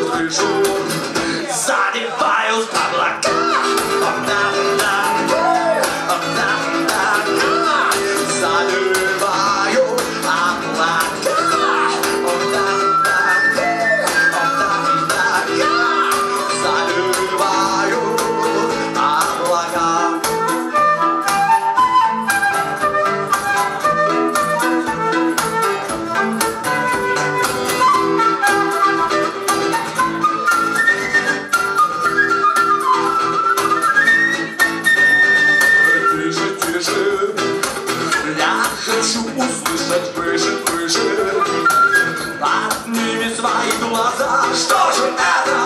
крышу, задеваю облака. Хочу услышать выше, выше. Подними свои глаза. Что же это?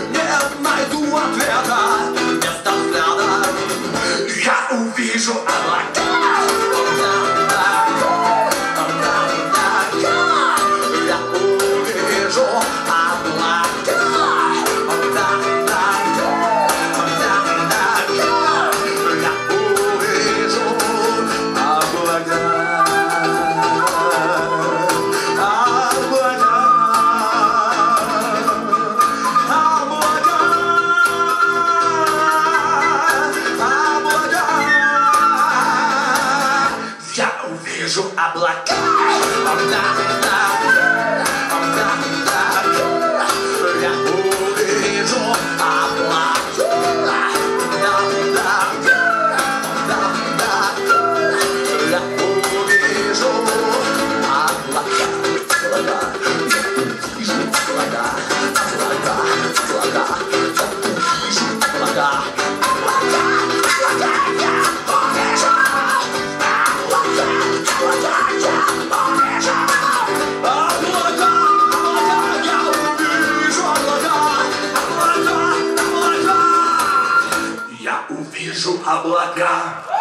Не найду ответа. Вместо взгляда я увижу облака. Я увижу облака. Вижу облака. Я увижу облака. Я увижу облака.